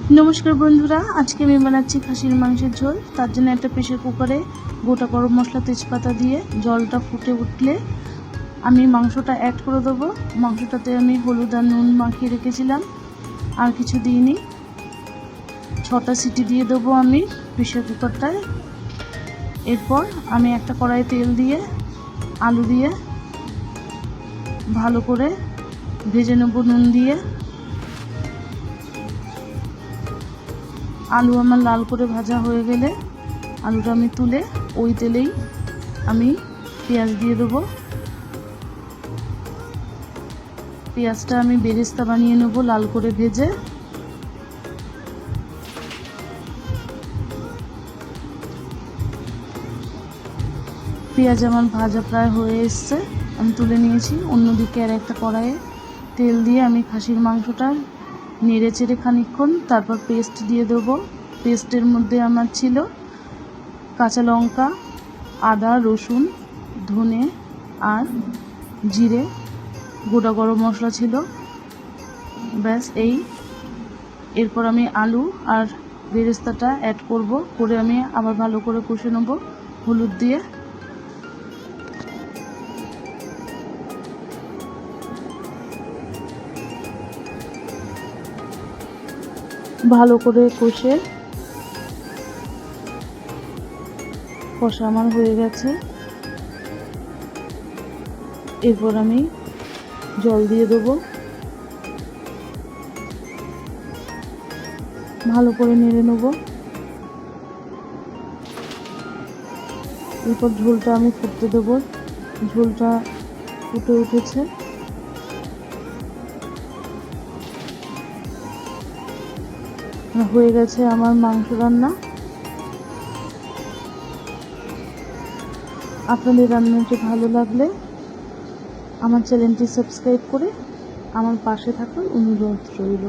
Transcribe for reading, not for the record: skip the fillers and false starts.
नमस्कार बंधुरा, आज के मैं बनाচ্ছি খাসির মাংসের ঝোল। তার জন্য একটা প্রেসার কুকারে গোটা গরম মশলা তেজপাতা দিয়ে জলটা ফুটে উঠলে আমি মাংসটা অ্যাড করে দেব। মাংসটাতে আমি হলুদ আর নুন মাখিয়ে রেখেছিলাম, আর কিছু দিইনি। 6টা সিটি দিয়ে দেবো আমি প্রেসার কুকারটায়। এরপর আমি একটা কড়াইয়ে তেল দিয়ে আলু দিয়ে ভালো করে ভেজে নেব নুন দিয়ে। আলু আমার লাল করে ভাজা হয়ে গেলে আলুটা আমি তুলে ওই তেলেই আমি পেঁয়াজ দিয়ে দেবো। পেঁয়াজটা আমি বেরেস্তা বানিয়ে নেব লাল করে ভেজে। পেঁয়াজ আমার ভাজা প্রায় হয়ে এসছে, আমি তুলে নিয়েছি। অন্যদিকে আর একটা কড়াইয়ে তেল দিয়ে আমি খাসির মাংসটা নেড়ে চেড়ে খানিকক্ষণ, তারপর পেস্ট দিয়ে দেবো। পেস্টের মধ্যে আমার ছিল কাঁচা লঙ্কা, আদা, রসুন, ধনে আর জিরে, গোটা গরম মশলা ছিল, ব্যাস এই। এরপর আমি আলু আর বেরেস্তাটা অ্যাড করব, করে আমি আবার ভালো করে কষে নেব হলুদ দিয়ে। ভালো করে কষা আমার হয়ে গেছে। এরপর আমি জল দিয়ে দেবো, ভালো করে নেড়ে নেব। এরপর ঝোলটা আমি ফুটতে দেবো। ঝোলটা ফুটে উঠেছে। হয়ে গেছে আমার মাংস রান্না। আপনাদের রান্নাটি ভালো লাগলে আমার চ্যানেলটি সাবস্ক্রাইব করে আমার পাশে থাকার অনুরোধ রইল।